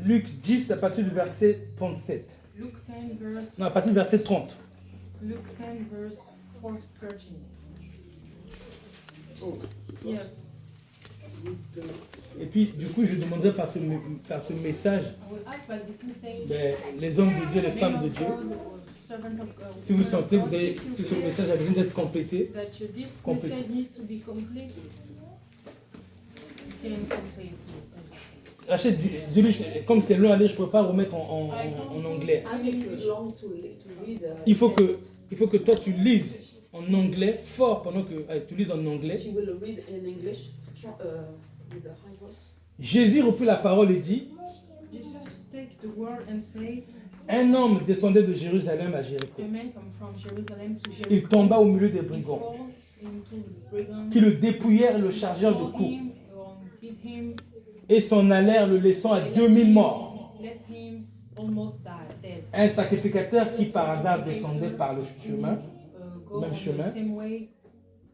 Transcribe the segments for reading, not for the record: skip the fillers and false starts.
Luc 10 à partir du verset 37. Luke 10 verse. Non, à partir du verset 30. Luke 10 verse 13. Oh, Yes. Et puis, du coup, je demanderai par ce message, I will ask by this message. ben, les hommes de Dieu, les femmes de Dieu, si vous sentez, vous avez tout ce message a besoin d'être complété. That this Complete. message needs to be complete. You can complete. Rachel, dis-lui, comme c'est long à lire, je ne peux pas remettre en anglais. As it is long to read, Il faut que toi tu lises en anglais fort pendant que tu lises en anglais. she will read in English with a high voice. Jésus reprit la parole et dit, Jesus take the word and say, un homme descendait de Jérusalem à Jéricho. a man come from Jerusalem to Jericho. Il tomba au milieu des He brigands fall into the brigands. qui le dépouillèrent et le chargèrent de Fall coups him, beat him, et s'en allèrent le laissant à 2000 morts. let him almost die, dead. Un sacrificateur qui par hasard descendait par le chemin, Go même on chemin, the same way.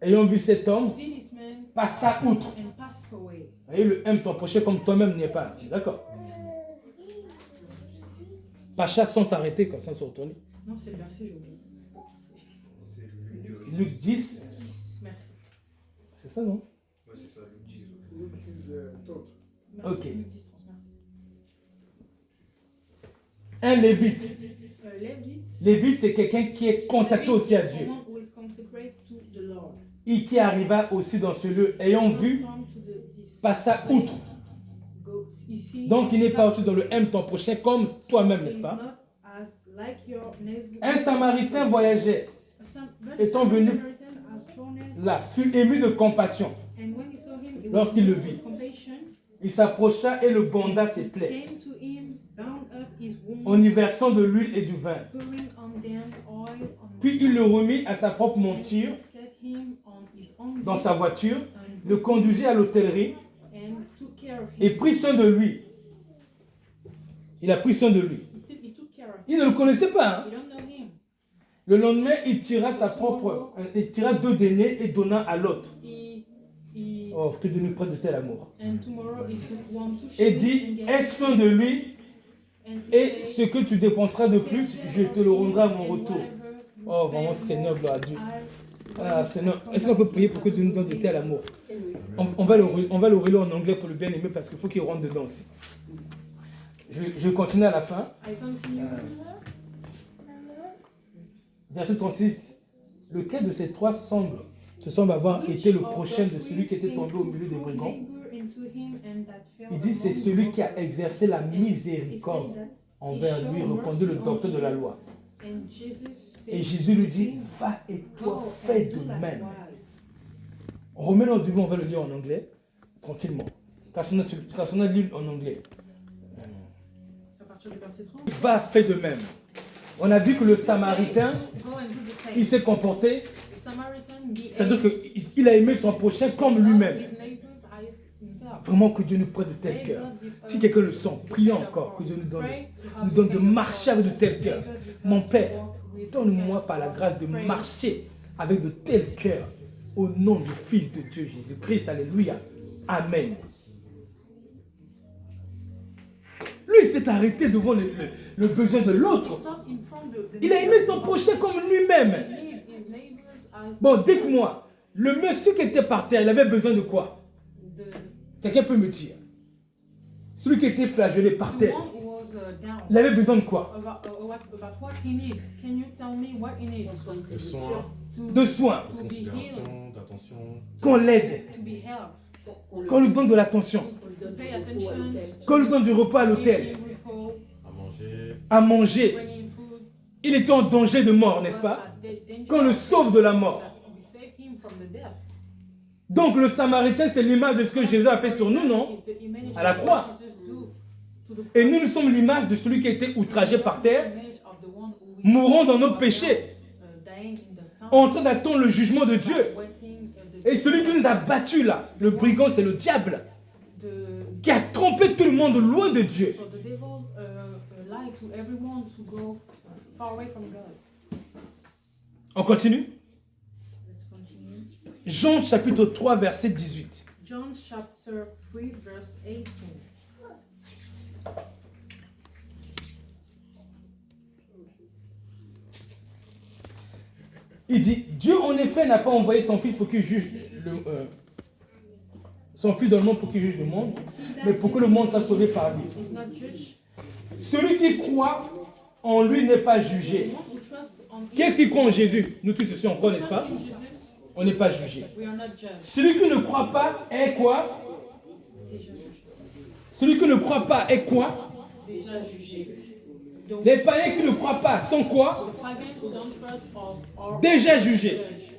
ayant vu cet homme, See this man passa outre. and pass away. Vous voyez, le aime ton prochain comme toi-même n'y est pas. D'accord. Pacha sans s'arrêter, sans se retourner. Non, c'est le verset, j'ai oublié. Luc 10, Merci. c'est ça, non? Ouais, c'est ça, Luc 10. Luke is taught. Merci. Ok. Luc 10, transmettre. Un lévite. Lévite. Lévite, c'est quelqu'un qui est consacré aussi à Dieu. Someone who is consecrated to the Lord. Et qui arriva aussi dans ce lieu, ayant vu, passa outre. Donc il n'est pas aussi dans le aime ton prochain comme toi-même, n'est-ce pas? Un Samaritain voyageait, étant venu là, fut ému de compassion. Lorsqu'il le vit, il s'approcha et le banda ses plaies, en y versant de l'huile et du vin. Puis il le remit à sa propre monture, dans sa voiture, le conduisit à l'hôtellerie et prit soin de lui. Il a pris soin de lui. Il ne le connaissait pas. Hein? Le lendemain, il tira deux deniers et donna à l'autre. Oh, que Dieu nous prête de tel amour. Et dit, aie soin de lui, et ce que tu dépenseras de plus, je te le rendrai à mon retour. Oh, vraiment, Seigneur, gloire à Dieu. Ah, Seigneur, est-ce qu'on peut prier pour que Dieu nous donne de tel amour? On va le relire en anglais pour le bien aimer parce qu'il faut qu'il rentre dedans aussi. Je continue à la fin. Verset 36. Lequel de ces trois semble avoir été le prochain de celui qui était tombé au milieu des brigands? Il dit c'est celui qui a exercé la miséricorde envers lui, répondit le docteur de la loi. Et Jésus lui dit, va et toi fais de même. On remet le début, on va le lire en anglais, tranquillement. Car on a lu en anglais. Va, fais de même. On a vu que le Samaritain, il s'est comporté, c'est-à-dire qu'il a aimé son prochain comme lui-même. Vraiment que Dieu nous prête de tel cœur. Si quelqu'un le sent, prions encore que Dieu nous donne de marcher avec de tel cœur. Mon Père, donne-moi par la grâce de marcher avec de tel cœur au nom du Fils de Dieu Jésus-Christ. Alléluia. Amen. Lui, il s'est arrêté devant le besoin de l'autre. Il a aimé son prochain comme lui-même. Bon, dites-moi, le monsieur qui était par terre, il avait besoin de quoi? Quelqu'un peut me dire. Celui qui était flagellé par terre, il avait besoin de quoi? De soins. D'attention. Qu'on l'aide. Qu'on lui donne de l'attention. Qu'on lui donne du repas à l'hôtel. À manger. Il était en danger de mort, n'est-ce pas? Qu'on le sauve de la mort. Donc le Samaritain, c'est l'image de ce que Jésus a fait sur nous, non? À la croix. Et nous, nous sommes l'image de celui qui a été outragé par terre, mourant dans nos péchés, en train d'attendre le jugement de Dieu. Et celui qui nous a battus là, le brigand, c'est le diable, qui a trompé tout le monde loin de Dieu. On continue? Jean chapitre 3, verset 18. John chapter 3, verse 18. Il dit, Dieu en effet n'a pas envoyé son fils pour qu'il juge son fils dans le monde pour qu'il juge le monde, mais pour que le monde soit sauvé par lui. is not judged. Celui qui croit en lui n'est pas jugé. The one who trusts on him, Qu'est-ce qui croit en Jésus? Nous tous ici, on croit, n'est-ce pas? in Jesus, On n'est pas jugé. we are not judged. Celui qui ne croit pas est quoi? Déjà juged. Celui qui ne croit pas est quoi? Déjà jugé. The, Les païens qui ne croient pas sont quoi? the pagans who don't trust are Déjà jugés. judged,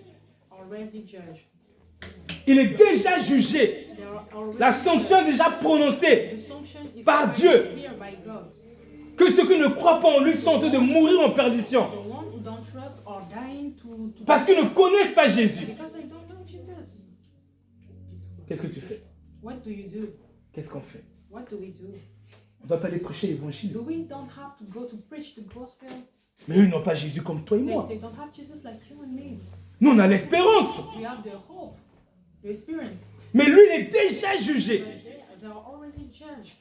already judged. Il est déjà jugé. They are already La sanction est déjà prononcée. The sanction is par already Dieu. clear by God. Que ceux qui ne croient pas en lui sont en train de mourir en perdition. The one who don't trust are dying to Parce qu'ils ne connaissent pas Jésus. because they don't know Jesus. Qu'est-ce que tu fais? What do you do? Qu'est-ce qu'on fait? What do we do? On ne doit pas aller prêcher l'évangile. Do we don't have to go to preach the gospel? Mais eux, ils n'ont pas Jésus comme toi et moi. They don't have Jesus like you and me. Nous, on a l'espérance. We have the hope, the experience. Mais lui, il est déjà jugé. They are already judged.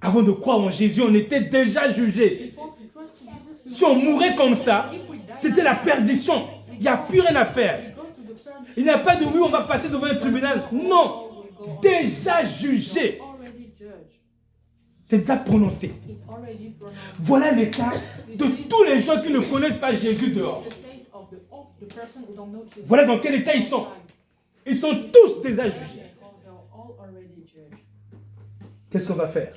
Avant de croire en Jésus, on était déjà jugé. Before to trust Jesus, Si on mourait comme ça, if we die, c'était la perdition. Il n'y a plus rien à faire. we go to the firm. Il n'y a pas de oui, on va passer devant un tribunal. Non. Déjà jugé. Already judged. C'est déjà prononcé. It's already pronounced. Voilà l'état de tous les gens qui ne connaissent pas Jésus dehors. The state of the person who don't know Jesus. Voilà dans quel état ils sont. Ils sont tous déjà jugés. They're all already judged. Qu'est-ce qu'on va faire?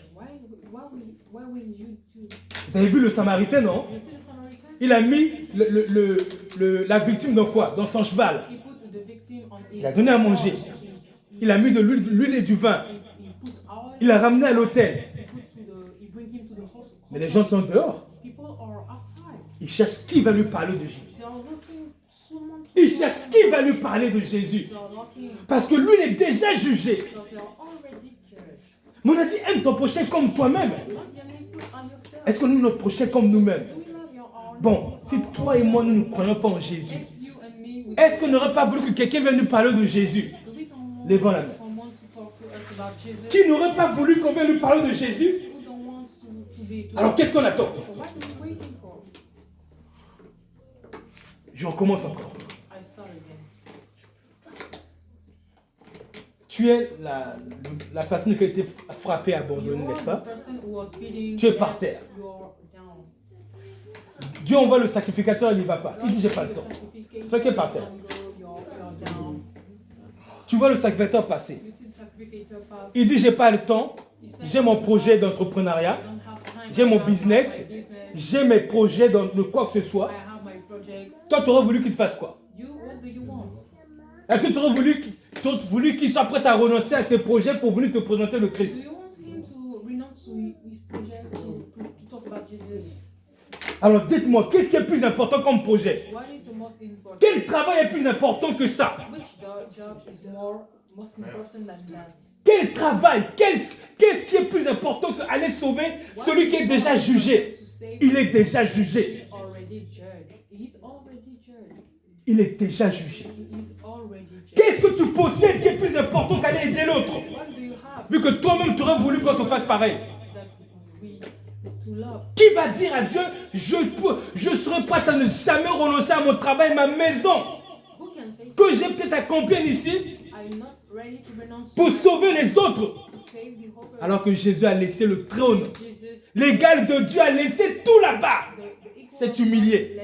Why will you do? Vous avez vu le Samaritain, non? You see the Samaritan? Il a mis la victime dans quoi? Dans son cheval. He put the victim on his Il a donné à manger. horse. Il a mis de l'huile et du vin. He put oil. Il l'a ramené à l'hôtel. He bring him to the house. Mais les gens sont dehors. People are outside. Ils cherchent qui va lui parler de Jésus. They are looking someone to Ils cherchent qui va lui parler de Jésus. They are looking. Parce que lui, il est déjà jugé. Because they are already judged. Mais on a dit, aime ton prochain comme toi-même. Love your neighbor and yourself. Est-ce que nous, notre prochain comme nous-mêmes? Do we love your own? Bon, si toi et moi, nous ne croyons pas en Jésus, If you and me, we est-ce qu'on n'aurait pas voulu que quelqu'un vienne nous parler de Jésus? do we don't want Levons la main. someone to talk to us about Jesus? Qui n'aurait pas voulu qu'on vienne nous parler de Jésus? Who don't want to be to Alors qu'est-ce qu'on attend? So what are we waiting for? Je recommence encore. I start again. Tu es la personne qui a été frappée, abandonnée, n'est-ce pas? Tu es par terre. Dieu envoie le sacrificateur, il n'y va pas. Il dit, j'ai pas le temps. Toi qui es par terre. Tu vois le sacrificateur passer. Il dit, j'ai pas le temps. J'ai mon projet d'entrepreneuriat. J'ai mon business. J'ai mes projets de quoi que ce soit. Toi, tu aurais voulu qu'il te fasse quoi? Est-ce que tu aurais voulu qu'il soit prêt à renoncer à ses projets pour venir te présenter le Christ? Alors dites-moi, qu'est-ce qui est plus important comme projet? Quel travail est plus important que ça? Quel travail? Qu'est-ce qui est plus important qu'aller sauver celui qui est déjà jugé? Il est déjà jugé. Il est déjà jugé. Qu'est-ce que tu possèdes qui est plus important qu'aller aider l'autre? Vu que toi-même tu aurais voulu qu'on te fasse pareil. Qui va dire à Dieu, je serai prêt à ne jamais renoncer à mon travail, ma maison, que j'ai peut-être accompli ici, pour sauver les autres? Alors que Jésus a laissé le trône, l'égal de Dieu a laissé tout là-bas, s'est humilié.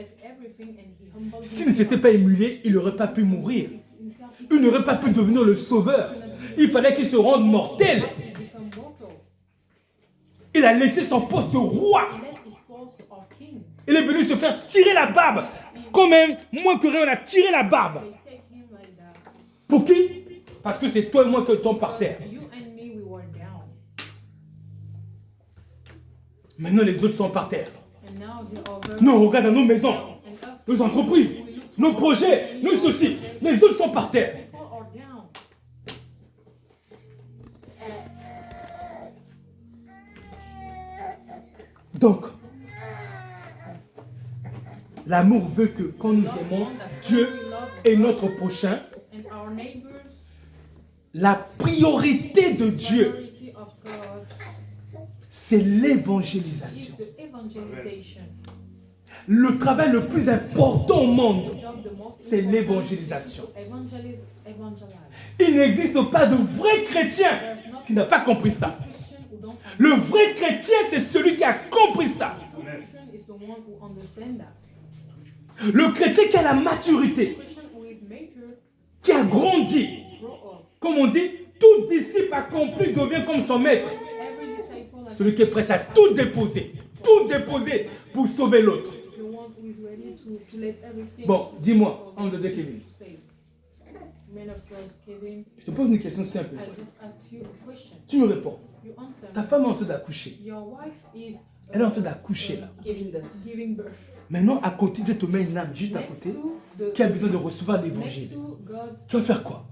S'il ne s'était pas humilié, il n'aurait pas pu mourir. Il n'aurait pas pu devenir le sauveur. Il fallait qu'il se rende mortel. Il a laissé son poste de roi. Il est venu se faire tirer la barbe. Quand même, moins que rien, on a tiré la barbe. Pour qui? Parce que c'est toi et moi qui tombons par terre. Maintenant, les autres sont par terre. Nous, on regarde dans nos maisons, nos entreprises, nos projets, nos soucis. Les autres sont par terre. Donc, l'amour veut que quand nous aimons Dieu et notre prochain, la priorité de Dieu, c'est l'évangélisation. Le travail le plus important au monde, job the most c'est important l'évangélisation. is to evangelize. Il n'existe pas de vrai chrétien qui n'a pas compris ça. Christian who don't understand. Le vrai chrétien, c'est celui qui a compris ça. Christian is the one who understands that. Le chrétien qui a la maturité, Christian who is mature, qui a grandi. grow up. Comme on dit, tout disciple accompli devient comme son maître. Every disciple has Celui qui est prêt à tout déposer pour sauver l'autre. the one who is ready to let everything. Bon, dis-moi, on de Kevin. to say. Man of God, Kevin, Je te pose une question simple. I just asked you a question. Tu me réponds. You answer. Ta femme est en train d'accoucher. Your wife is Elle est en train d'accoucher là. Giving birth. giving birth. Maintenant, à côté, Dieu te met une âme juste à Next côté to the qui a besoin de recevoir next l'évangile. to God, Tu vas faire quoi?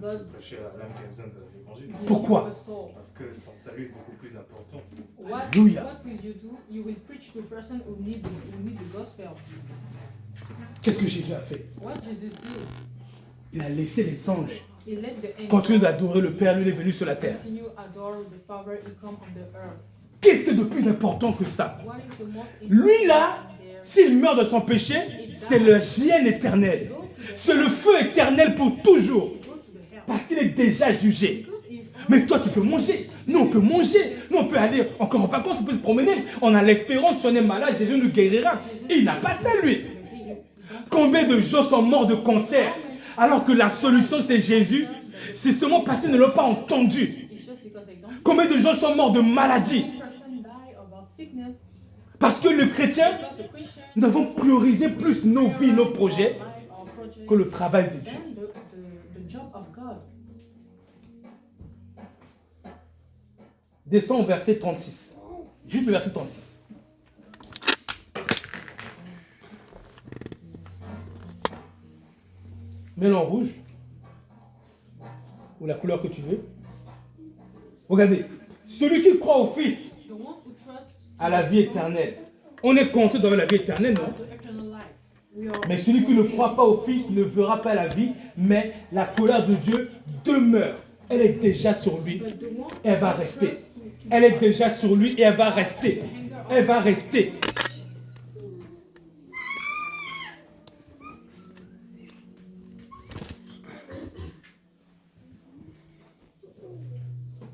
God Prêcher à l'âme qui a besoin de l'évangile. gives Pourquoi? you a soul. Parce que son salut est beaucoup plus important. Alléluia. What will you do? You will preach to a person who need the gospel. Qu'est-ce que Jésus a fait? What Jesus did, Il a laissé les anges he let the angel continuer d'adorer le Père. Lui, il est venu sur la terre. continue adore the Father. He come on the earth. Qu'est-ce qui est de plus important que ça? What is the most Lui là, important there? s'il meurt de son péché, c'est le gien éternel. C'est le feu éternel pour toujours. Go to the hell. Parce qu'il est déjà jugé. Because he's Mais toi, tu peux manger. Nous, on peut manger. Nous, on peut aller encore en vacances, on peut se promener. On a l'espérance, si on est malade, Jésus nous guérira. Il n'a pas ça, lui. Combien de gens sont morts de cancer alors que la solution, c'est Jésus? C'est seulement parce qu'ils ne l'ont pas entendu. It's just because they don't. Combien de gens sont morts de maladie? Person die about sickness. Parce que le chrétien, Because a Christian nous avons priorisé plus nos vies, nos projets, life or project que le travail de Dieu. than the job of God. Descends au verset 36. Juste le verset 36. Mets-le en rouge. Ou la couleur que tu veux. Regardez. Celui qui croit au Fils The one who trusts a la vie éternelle. On est content d'avoir la vie éternelle, non? has the eternal life. We are Mais celui qui ne croit pas au Fils ne verra pas la vie, mais la colère de Dieu demeure. Elle est déjà sur lui. but the one Elle va rester. Elle est déjà sur lui et elle va rester. Elle va rester.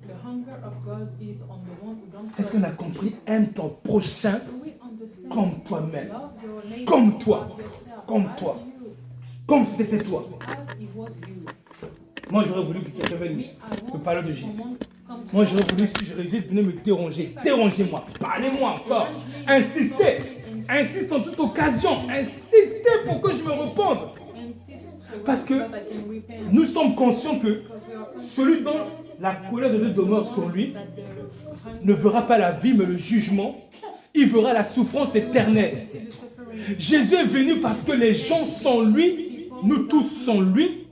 the hunger of God is on the one who don't Est-ce trust. qu'on a compris? Aime ton prochain Do we understand? comme toi-même. Love your neighbor Comme toi. as yourself, Comme as toi. you, Comme si c'était toi. as it was you. Moi, j'aurais voulu que quelqu'un vienne I me want parler de Jésus. someone come to Moi, j'aurais voulu, si je résiste, venez me déranger. Dérangez-moi. Parlez-moi encore. Insistez. Insiste en toute occasion. Insistez pour que je me repente. insist so Parce que that I can repent. nous sommes conscients que Because we are celui dont la colère de Dieu demeure sur lui that the hunger ne verra pas la vie, mais le jugement. Il verra la souffrance éternelle. see the suffering. Jésus est venu parce que les gens sans lui, nous tous sans lui,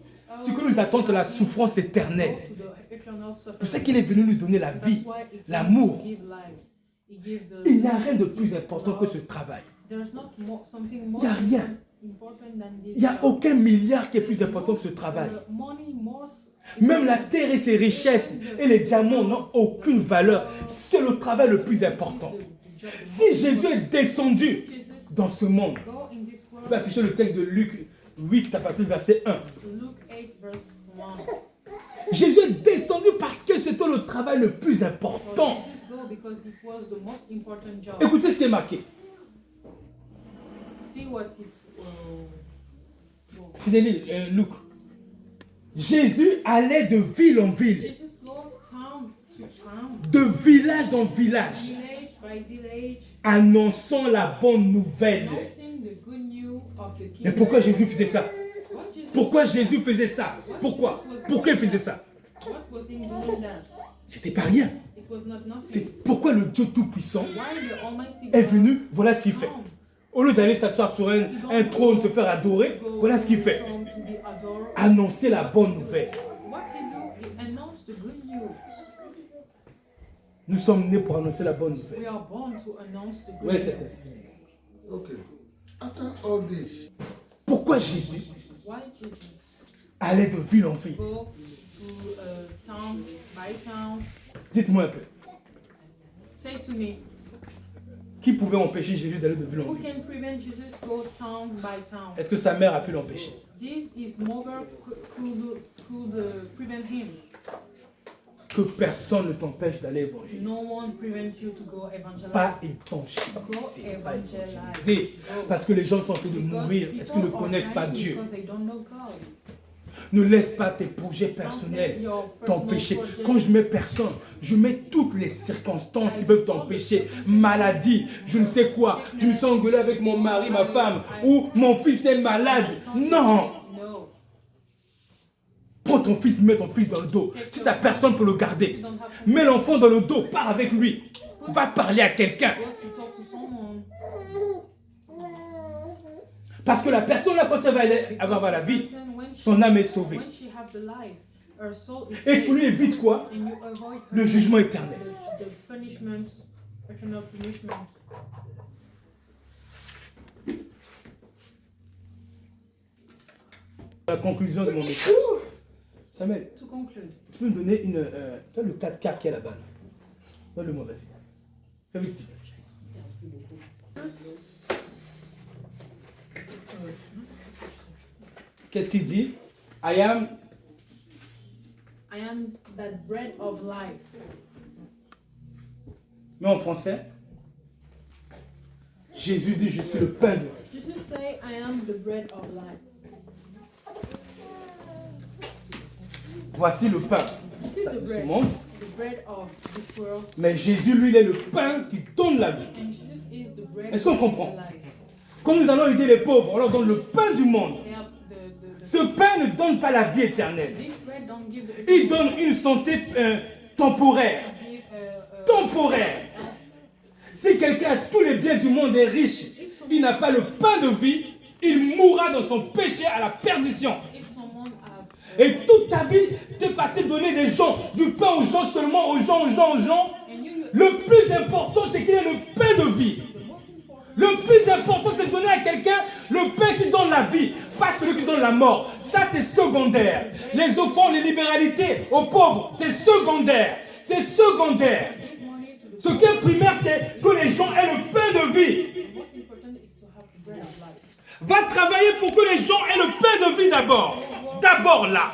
ce que nous attendons, c'est la souffrance éternelle. To the eternal C'est pour suffering. ça qu'il est venu nous donner la vie, That's why it l'amour. give life. It give the. Il n'y a rien de plus important que ce travail. There's not something more Il n'y a rien. important than this. Il n'y a aucun milliard qui est plus important que ce travail. The money more. Même la terre et ses richesses et les diamants n'ont aucune valeur. C'est le travail le plus important. Si Jésus est descendu dans ce monde, Go in this tu world. peux afficher le texte de Luc 8 à partir du verset 1. Luke 8 verse 1. Jésus est descendu parce que c'était le travail le plus important. Jesus go because it was the most important job. Écoutez ce qui est marqué. See what is. Fidélie, Luc. Jésus allait de ville en ville, Jesus go town to town, de village en village, village by village, annonçant la bonne nouvelle. announcing the good news of the Mais kingdom. pourquoi Jésus faisait ça? What Jesus- Pourquoi Jésus faisait ça? Pourquoi? Pourquoi il faisait ça? What was he doing that? C'était pas rien. It was not nothing. C'est pourquoi le Dieu Tout-Puissant Why the Almighty est God venu, voilà ce qu'il fait. come? Au lieu d'aller s'asseoir sur un trône, se faire adorer, Go voilà ce qu'il fait. from to be adored. Annoncer la bonne nouvelle. What he do? He announced the good news. Nous sommes nés pour annoncer la bonne nouvelle. We are born to announce the good Oui, news. c'est ça. Okay. After all this, Pourquoi Jésus Why Jesus allait de ville en ville? go to town by town? Dites-moi un peu. Say to me, Qui pouvait empêcher Jésus d'aller de ville en Who ville? can prevent Jesus to go town by town? Est-ce que sa mère a pu l'empêcher? Did his mother could prevent him? Que personne ne t'empêche d'aller évangéliser. No one prevent you to go Pas evangelize. évangéliser, Go pas evangelize. évangéliser. Go. Parce que les gens sont en train de Because mourir. Est-ce qu'ils ne people are connaissent pas dying Dieu? because they don't know God. Ne laisse pas tes projets Don't let personnels your personal t'empêcher. project- Quand je mets personne, je mets toutes les circonstances qui peuvent t'empêcher. Maladie, je ne sais quoi. Je me suis engueulé avec mon mari, ma femme, ou mon fils est malade. Non! No. Prends ton fils, mets ton fils dans le dos. Si tu n'as personne pour le garder, You don't have to mets l'enfant dans le dos, pars avec lui. Va parler à quelqu'un. go to talk to someone. Parce que la personne là, quand elle va avoir la vie, Person, when she- son âme est sauvée. when she have the life, her soul is Et tu saved, lui évites quoi? and you avoid Le jugement éternel. the punishment, eternal punishment. La conclusion de mon message. Samuel, To conclude, tu peux me donner une. Tu as le 4 quarts qui est là-bas. Donne-le-moi, vas-y. Fais vite, s'il te plaît. Qu'est-ce qu'il dit? I am. I am that bread of life. Mais en français, Jésus dit, je suis le pain de vie. Jesus say, I am the bread of life. Voici le pain This is the de ce bread, monde. the bread of this world, Mais Jésus, lui, il est le pain qui donne la vie. and Jesus is the bread Est-ce qu'on of comprend? life. Quand nous allons aider les pauvres, on leur donne le pain du monde. Help Ce pain ne donne pas la vie éternelle. this bread don't give the Il donne une santé temporaire. give, Temporaire. Si quelqu'un a tous les biens du monde et est riche, il n'a pas le pain de vie, il mourra dans son péché à la perdition. if someone have Et toute ta vie, t'es passé donner des gens, du pain aux gens seulement, aux gens. and you Le plus important, c'est qu'il ait le pain de vie. Le plus important, c'est de donner à quelqu'un le pain qui donne la vie, pas celui qui donne la mort. Ça, c'est secondaire. Les offrandes, les libéralités aux pauvres, c'est secondaire. C'est secondaire. give money to the Ce qui est primaire, c'est que les gens aient le pain de vie. the most important is to have the bread of life. Va travailler pour que les gens aient le pain de vie d'abord. D'abord là.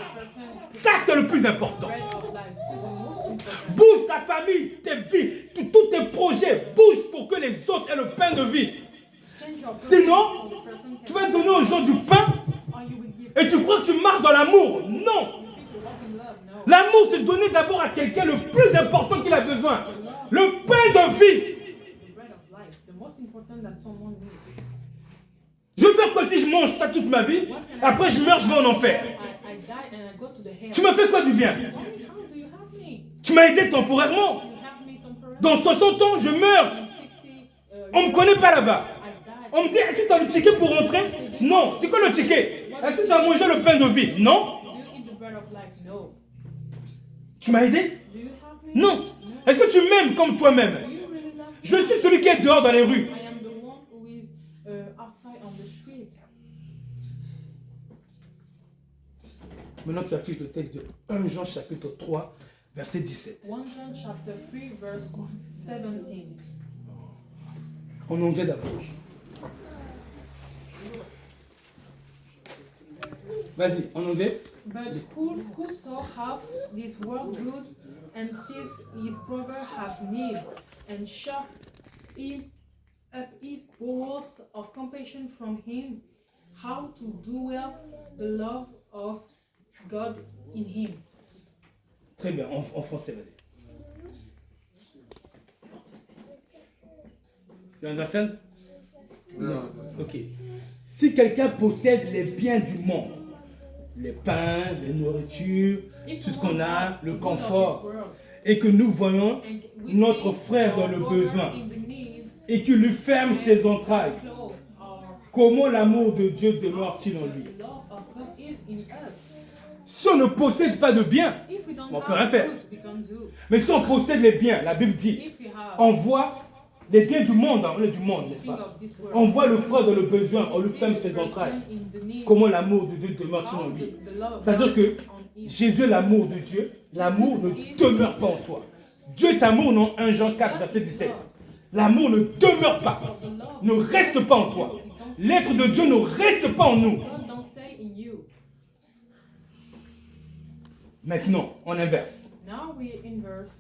Ça, c'est le plus important. Bread of life. This is the most important. Bouge ta famille, tes vies, tous tes projets. Bouge pour que les autres aient le pain de vie. Change your Sinon, so the person tu can vas donner aux gens du pain or you will give. et tu crois que tu marches dans l'amour. Non. You think you walk in love? No. L'amour, c'est donner d'abord à quelqu'un le plus important qu'il a besoin. Le pain de vie. The bread of life. The most important that someone needs. Je veux faire quoi si je mange ça toute ma vie? Après, je meurs, je vais en enfer. I die and I go to the hell. Tu m'as fait quoi du bien? How do you have me? Tu m'as aidé temporairement. You have me temporarily. Dans 60 ans, je meurs. In 60, On me connaît pas là-bas. I died. On me dit, est-ce que tu as le ticket pour rentrer? Non. C'est quoi le ticket? Est-ce que tu as mangé le pain de vie? Non. Do you eat the bread of life? No. Tu m'as aidé? Do you have me? Non. Est-ce que tu m'aimes comme toi-même? Do you really love me? Je suis celui qui est dehors dans les rues. I am the one who is outside on the street. Maintenant, tu affiches le texte de 1 Jean chapitre 3, verset 17. 1 John chapter 3 verse 17. En anglais d'abord. Vas-y, en anglais. But whoso hath this world good and seeth his brother have need, and shut him up his bowels of compassion from him, how to dwell the love of God in him. Très bien, en français, vas-y. You understand? Yeah. Ok. Si quelqu'un possède les biens du monde, les pains, les nourritures, tout ce qu'on a, le confort, et que nous voyons notre frère dans le besoin, et qu'il lui ferme ses entrailles, comment l'amour de Dieu demeure-t-il en lui? Si on ne possède pas de biens, on peut rien faire. Mais si on possède les biens, la Bible dit, on voit les biens du monde, on est du monde, n'est-ce pas? On voit le frère dans le besoin, on lui ferme ses entrailles. Comment l'amour de Dieu demeure-t-il en lui? C'est-à-dire que Jésus est l'amour de Dieu, l'amour ne demeure pas en toi. Dieu est amour, non? 1 Jean 4, verset 17. L'amour ne demeure pas, ne reste pas en toi. L'être de Dieu ne reste pas en nous. God don't stay in you. Maintenant, on inverse. Now we inverse.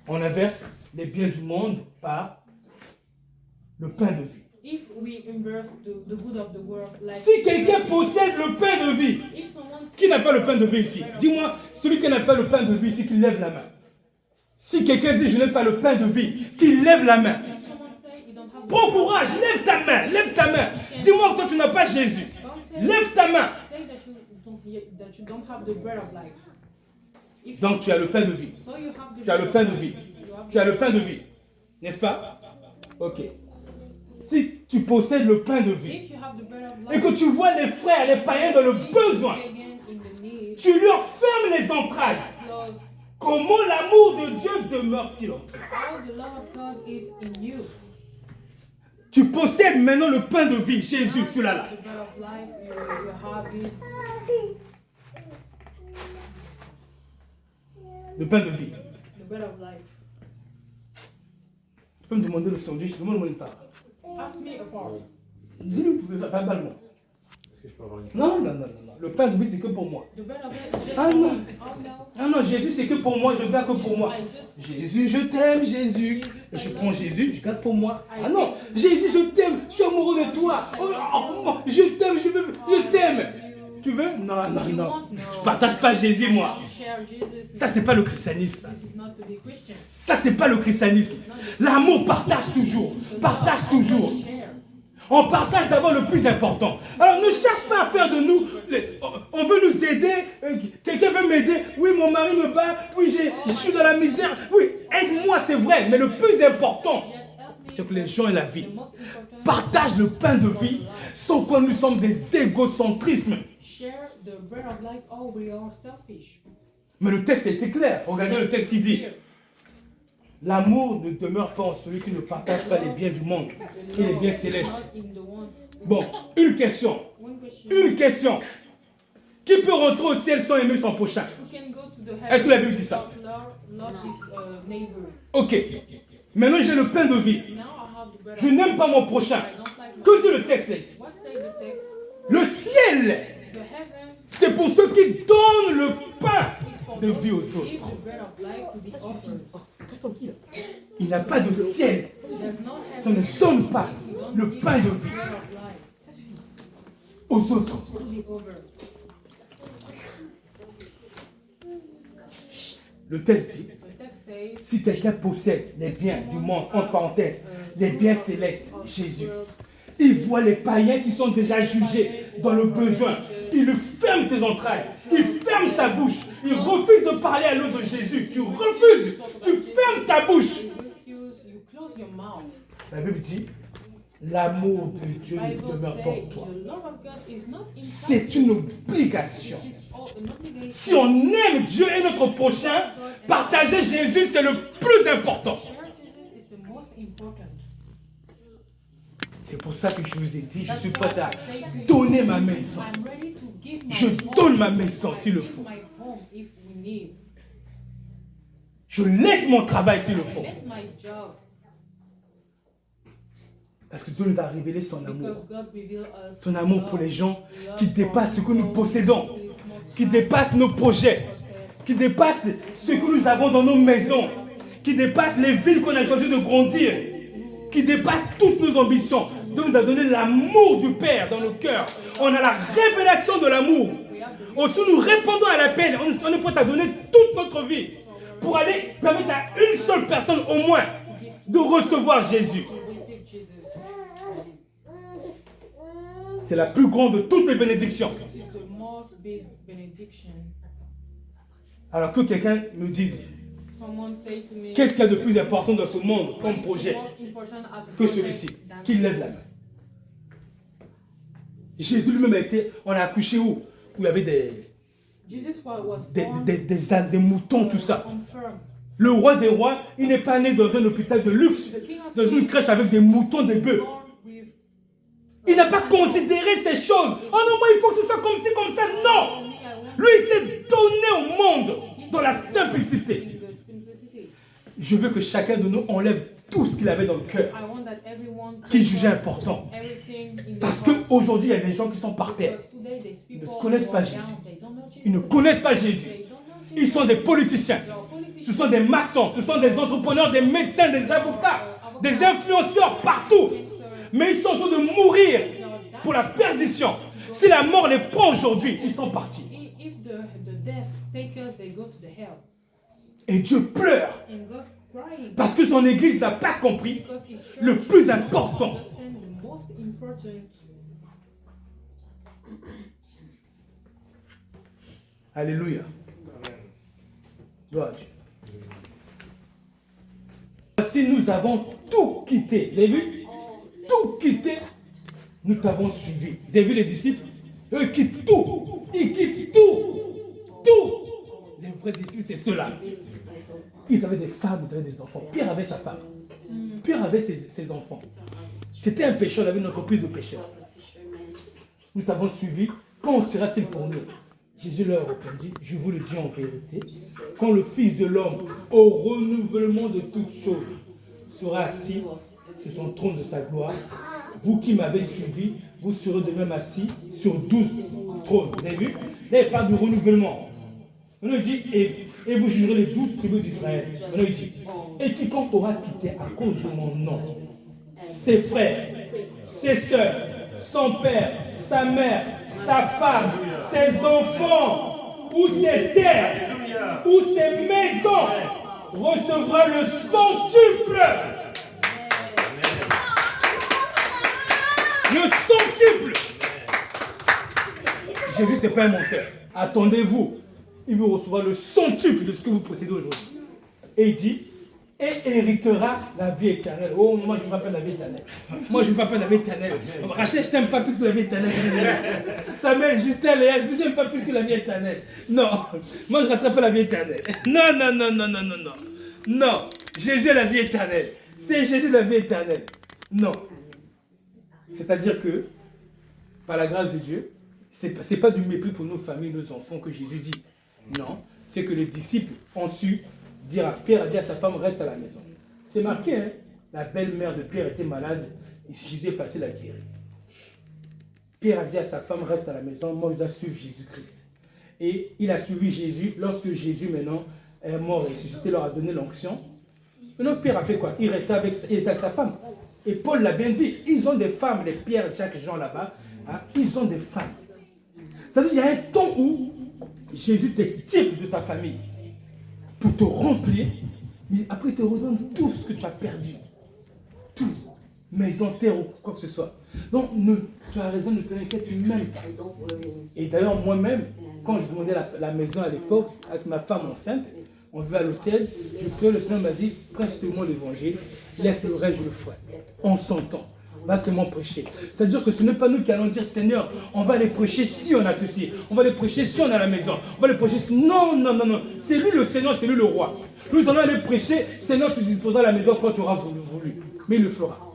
On inverse les biens du monde par le pain de vie. If we inverse the good of the world, like Si quelqu'un possède le pain de vie, if someone qui n'a pas le pain de vie ici? Dis-moi, celui qui n'a pas le pain de vie ici, qu'il lève la main. Si quelqu'un dit je n'ai pas le pain de vie, qu'il lève la main. if someone say you don't have Prends courage, lève ta main, lève ta main. Dis-moi que toi tu n'as pas Jésus. Lève ta main. say that you don't have the bread of life. If Donc tu as le pain de vie. so you have the Tu as le bread pain of de life. vie. You have Tu as le pain de vie. N'est-ce pas? Ok. Si tu possèdes le pain de vie If you have the bread of et life, que tu vois les frères, les païens dans le besoin, again in the need, tu leur fermes les entrailles. close. Comment l'amour de Dieu demeure-t-il en toi? How the love of God is in you. Tu possèdes maintenant le pain de vie. Jésus, tu l'as là. The bread of life, you have it. Le pain de vie. The bread of life. Tu peux me demander le sandwich? Demande-moi une part. Ask me a part. Dis-lui verbalement. Est-ce que je peux avoir une Non, non, non, non, non. Le pain de vie, c'est que pour moi. The bread of life is just Ah for non. me. Oh no. Ah non, Jésus, c'est que pour moi. Je garde que pour moi. Jésus, je t'aime, Jésus. Et je prends Jésus, je garde pour moi. Ah non, Jésus, je t'aime. Je suis amoureux de toi. Oh, je t'aime, je t'aime. Tu veux? Non, non, non. Je partage pas Jésus, moi. Share Jesus. Ça, c'est pas le christianisme. Ça, This is not to be Christian. ça c'est pas le christianisme. L'amour partage toujours. Partage toujours. Share. On partage d'abord le plus important. Alors ne cherche pas à faire de nous. On veut nous aider. Quelqu'un veut m'aider. Oui, mon mari me bat. Oui, je suis dans la misère. Oui, aide-moi, c'est vrai. Mais le plus important, Yes, help me. c'est que les gens aient la vie. The most important. Partagent le pain de vie sans quoi nous sommes des égocentrismes. Share the bread of life. Oh, we are selfish. Mais le texte a été clair. Regardez le texte qui dit l'amour ne demeure pas en celui qui ne partage pas les biens du monde et les biens célestes. Not in the one. Bon, une question. One question. Une question. Qui peut rentrer au ciel sans aimer son prochain? Who can go to the Est-ce que la Bible dit ça? Love his neighbor. Ok. Maintenant j'ai le pain de vie. Now I have the bread Je of n'aime pas mon prochain. I don't like my. Que dit le texte là ici? What say the text? Le ciel, The heaven c'est pour ceux qui donnent le pain is for de those vie aux who give autres. the bread of life to the offered. Il n'y a pas de ciel. There's no Ça heaven ne donne pas if you don't le give pain de the vie bread of life aux autres. to the others. Le texte dit, The text says, si quelqu'un possède les biens du monde, entre parenthèses, les biens célestes, Jésus, il voit les païens qui sont déjà jugés dans le besoin. Il ferme ses entrailles, il ferme sa bouche, il refuse de parler à l'autre de Jésus. Tu refuses, tu fermes ta bouche. you close your mouth. La Bible dit, l'amour de Dieu ne Bible demeure pas en says toi. the love of God is not inside C'est une obligation. you. It's an obligation. Si on aime Dieu et notre prochain, partager Jésus, c'est le plus important. Share Jesus is the most important. C'est pour ça que je vous ai dit, je That's suis why prêt à I say to you, donner ma maison. I'm ready to give my Je home. donne ma maison I s'il le give faut. my home if we need. Je laisse mon travail s'il le faut. Let my job Parce que Dieu nous a révélé son amour. because God revealed us Son amour pour les gens qui dépassent ce que nous love possédons, is most qui dépassent nos projets, qui dépassent ce que nous avons dans nos maisons, qui dépassent les villes qu'on a choisi de grandir, qui dépassent toutes nos ambitions. Dieu nous a donné l'amour du Père dans nos cœurs. On a la révélation de l'amour. Aussi nous répondons à l'appel. On est prêt à donner toute notre vie pour aller permettre à une seule personne au moins de recevoir Jésus. receive Jesus. C'est la plus grande de toutes les bénédictions. This is the most big benediction. Alors que quelqu'un me dise, Someone say to me, qu'est-ce qu'il y a de plus important dans ce monde what comme is the projet most important as a que project celui-ci? than Qu'il lève la main. Jésus lui-même a été, on a accouché où il y avait Jesus was born des moutons, tout ça. on firm. Le roi des rois, il n'est pas né dans un hôpital de luxe, The king of dans une crèche avec des moutons, des bœufs. born with Il n'a pas considéré ces choses. Oh non, moi il faut que ce soit comme ci, comme ça. Non! me, I want Lui, il s'est donné au monde dans la simplicité. the simplicity. Je veux que chacun de nous enlève tout ce qu'il avait dans le cœur, I want that everyone qu'il jugeait important. everything in their Parce heart. qu'aujourd'hui, il y a des gens qui sont par terre. Because today there's Ils ne people connaissent who pas are Jésus. down, they don't know Ils ne Jesus. connaissent pas Jésus. They don't know Ils Jesus. sont des politiciens. They are politicians. Ce sont des maçons, ce sont des entrepreneurs, des médecins, des avocats, des influenceurs partout. Mais ils sont en train de mourir pour la perdition. Si la mort les prend aujourd'hui, ils sont partis. If the death take us, they go to the hell. Et Dieu pleure And God crying. parce que son église n'a pas compris Because his church le plus important. understand the most important. Alléluia. Gloire à Dieu. Si nous avons tout quitté, vous avez vu? Tout quitté, nous t'avons suivi. Vous avez vu les disciples? Eux ils quittent tout. Ils quittent tout. Tout. Les vrais disciples, c'est ceux-là. Ils avaient des femmes, ils avaient des enfants. Pierre avait sa femme. Pierre avait ses enfants. C'était un pécheur, il avait une entreprise de pécheurs. Nous t'avons suivi. Quand sera-t-il pour nous? Jésus leur répondit, je vous le dis en vérité, quand le Fils de l'homme, au renouvellement de toutes choses, sera assis sur son trône de sa gloire, vous qui m'avez suivi, vous serez de même assis sur 12 trônes. Vous avez vu? Là, il parle du renouvellement. Maintenant, il dit, et vous jugerez les 12 tribus d'Israël. Maintenant, il dit, et quiconque aura quitté à cause de mon nom, ses frères, ses sœurs, son père, sa mère, sa femme, ses enfants, ou ses terres, ou ses maisons, recevra le centuple. Le centuple. Jésus, ce n'est pas un menteur. Attendez-vous. Il vous recevra le centuple de ce que vous possédez aujourd'hui. Et il dit, et héritera la vie éternelle. Oh, moi je ne veux pas la vie éternelle. Moi je ne veux pas la vie éternelle. Rachel, je t'aime pas plus que la vie éternelle. Samuel, Justin, Léa, je ne t'aime pas plus que la vie éternelle. Non, moi je ne rattrape pas la vie éternelle. Non, non, non, non, non, non, non. Non, Jésus la vie éternelle. C'est Jésus la vie éternelle. Non. C'est-à-dire que, par la grâce de Dieu, ce n'est pas du mépris pour nos familles, nos enfants que Jésus dit. Non, c'est que les disciples ont su dire à Pierre, a dit à sa femme, reste à la maison. C'est marqué, hein? La belle-mère de Pierre était malade, et Jésus est passé la guérir. Pierre a dit à sa femme, reste à la maison, moi je dois suivre Jésus-Christ. Et il a suivi Jésus, lorsque Jésus maintenant est mort et ressuscité, leur a donné l'onction. Maintenant Pierre a fait quoi? Il restait avec, il était avec sa femme. Et Paul l'a bien dit, ils ont des femmes, les Pierre, Jacques, Jean là-bas, hein? Ils ont des femmes. C'est-à-dire qu'il y a un temps où Jésus t'extirpe de ta famille pour te remplir, mais après il te redonne tout ce que tu as perdu. Tout. Maison, terre ou quoi que ce soit. Donc, tu as raison de te inquiéter même pas. Et d'ailleurs, moi-même, quand je demandais la maison à l'époque, avec ma femme enceinte, on vivait à l'hôtel, le Seigneur m'a dit, prêche seulement l'évangile, laisse le reste, je le ferai. On s'entend. Va seulement prêcher. C'est-à-dire que ce n'est pas nous qui allons dire, Seigneur, on va les prêcher si on a ceci, on va les prêcher si on a la maison, on va les prêcher si... Non, non, non, non. C'est lui le Seigneur, c'est lui le roi. Nous allons aller prêcher, Seigneur, tu disposeras la maison quand tu auras voulu. Mais il le fera.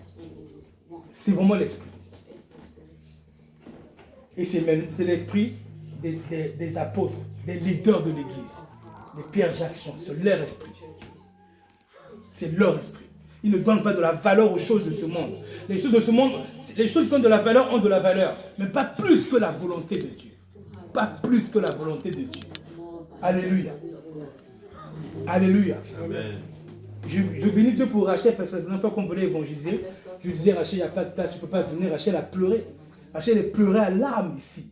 C'est vraiment l'esprit. Et c'est l'esprit des apôtres, des leaders de l'église. Les Pierre, Jacques, Jean, c'est leur esprit. C'est leur esprit. Ils ne donnent pas de la valeur aux choses de ce monde. Les choses de ce monde, les choses qui ont de la valeur, mais pas plus que la volonté de Dieu. Pas plus que la volonté de Dieu. Alléluia. Alléluia. Amen. Je bénis Dieu pour Rachel, parce que la dernière fois qu'on venait évangéliser, je disais, Rachel, il n'y a pas de place, tu ne peux pas venir. Rachel a pleuré. Rachel a pleuré à larmes ici.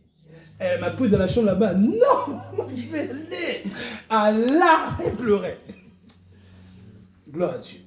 Elle m'a pris dans la chambre là-bas. Non, venez. À larmes, elle pleurait. Gloire à Dieu.